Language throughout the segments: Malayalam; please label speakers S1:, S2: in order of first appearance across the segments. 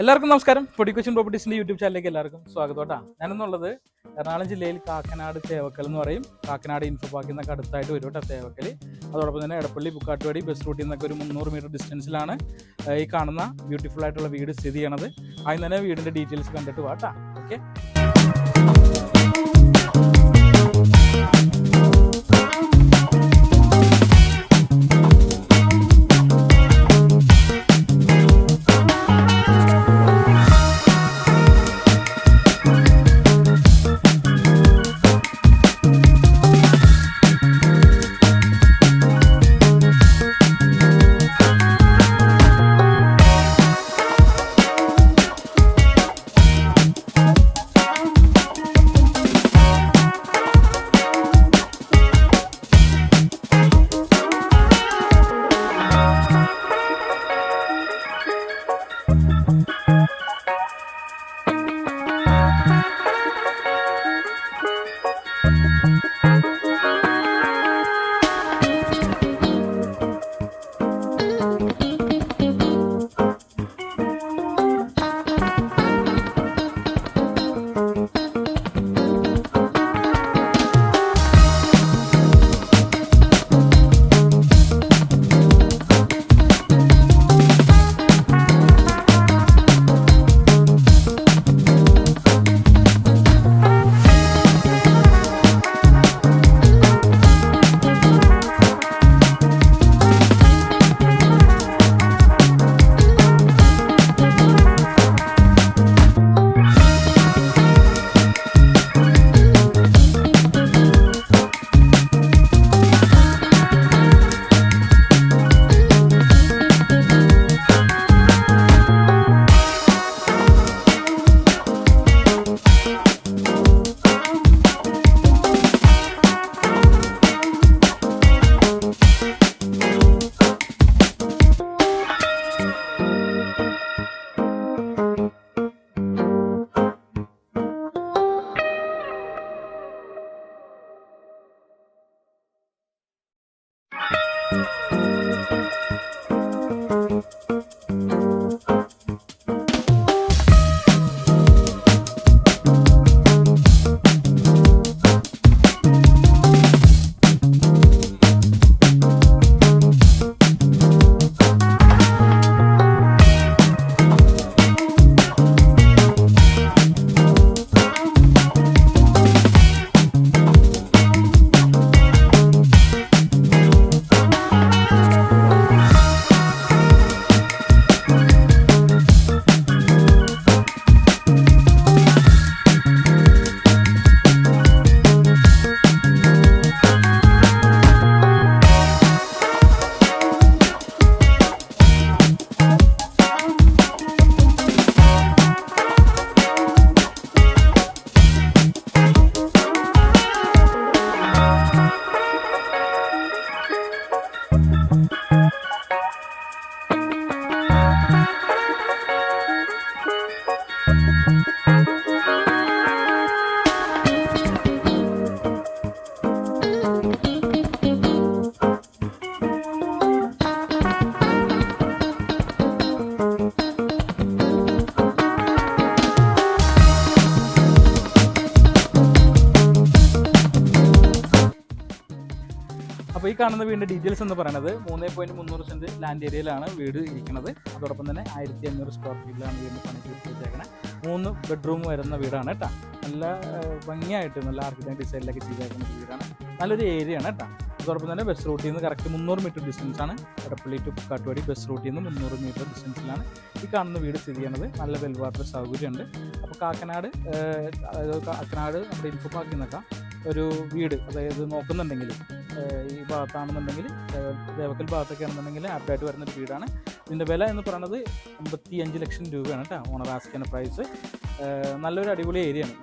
S1: എല്ലാവർക്കും നമസ്കാരം. പൊടി കൊച്ചിൻ പ്രോപ്പർട്ടീസിൻ്റെ യൂട്യൂബ് ചാനലിലേക്ക് എല്ലാവർക്കും സ്വാഗതം കേട്ടോ. ഞാനെന്നുള്ളത് എറണാകുളം ജില്ലയിൽ കാക്കനാട് തേവക്കൽ എന്ന് പറയും. കാക്കനാട് ഇൻഫോ പാർക്കിൽ നിന്നൊക്കെ അടുത്തായിട്ട് വരും കേട്ടോ തേവക്കൽ. അതോടൊപ്പം തന്നെ എടപ്പള്ളി ബുക്കാട്ടുപടി ബസ് റൂട്ടിൽ നിന്നൊക്കെ ഒരു 300 മീറ്റർ ഡിസ്റ്റൻസിലാണ് ഈ കാണുന്ന ബ്യൂട്ടിഫുൾ ആയിട്ടുള്ള വീട് സ്ഥിതി ചെയ്യണത്. അതിന് തന്നെ വീടിൻ്റെ ഡീറ്റെയിൽസ് കണ്ടിട്ട് വാട്ടാ. ഓക്കെ, അപ്പോൾ ഈ കാണുന്ന വീടിൻ്റെ ഡീറ്റെയിൽസ് എന്ന് പറയുന്നത് 3.300 സെൻറ്റ് ലാൻഡ് ഏരിയയിലാണ് വീട് ഇരിക്കുന്നത്. അതോടൊപ്പം തന്നെ 1500 സ്ക്വയർ ഫീറ്റിലാണ് വീടിൻ്റെ പണി ചെയ്തേക്കണേ. 3 ബെഡ്റൂം വരുന്ന വീടാണ് കേട്ടോ. നല്ല ഭംഗിയായിട്ട് നല്ല ആർക്കിടെക്ട് ഡിസൈനിലൊക്കെ ചെയ്തേക്കുന്ന വീടാണ്. നല്ലൊരു ഏരിയ ആണ് കേട്ടോ. അതോടൊപ്പം തന്നെ ബസ് റൂട്ടിൽ നിന്ന് കറക്റ്റ് 300 മീറ്റർ ഡിസ്റ്റൻസാണ്. എടപ്പള്ളി ടു കാട്ടുവാടി ബസ് റൂട്ടിൽ നിന്ന് 300 മീറ്റർ ഡിസ്റ്റൻസിലാണ് ഈ കാണുന്ന വീട് സ്ഥിതി ചെയ്യുന്നത്. നല്ല വെൽ വാട്ടർ സൗകര്യമുണ്ട്. അപ്പോൾ കാക്കനാട് നമ്മുടെ ഇൻഫോ പാർക്കിൽ നിന്നൊക്കെ ഒരു വീട് അതായത് നോക്കുന്നുണ്ടെങ്കിൽ ഈ ഭാഗത്താണെന്നുണ്ടെങ്കിൽ തേവക്കൽ ഭാഗത്തൊക്കെ ആണെന്നുണ്ടെങ്കിൽ ആപ്റ്റായിട്ട് വരുന്നൊരു വീടാണ്. ഇതിൻ്റെ വില എന്ന് പറയുന്നത് 55 ലക്ഷം രൂപയാണ് കേട്ടോ ഓണർ ആസ്കിക്കുന്ന പ്രൈസ്. നല്ലൊരു അടിപൊളി ഏരിയ ആണ്.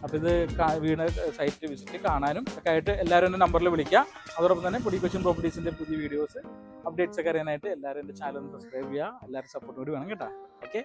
S1: അപ്പോൾ ഇത് വീട് സൈറ്റ് വിസിറ്റ് കാണാനും ഒക്കെ ആയിട്ട് എല്ലാവരും എൻ്റെ നമ്പറിൽ വിളിക്കുക. അതോടൊപ്പം തന്നെ പൊടി കൊച്ചിൻ പ്രോപ്പർട്ടീസിൻ്റെ പുതിയ വീഡിയോസ് അപ്ഡേറ്റ്സ് ഒക്കെ അറിയാനായിട്ട് എല്ലാവരും എൻ്റെ ചാനൽ ഒന്ന് സബ്സ്ക്രൈബ് ചെയ്യുക. എല്ലാവരും സപ്പോർട്ട് കൂടി വേണം കേട്ടോ. ഓക്കെ.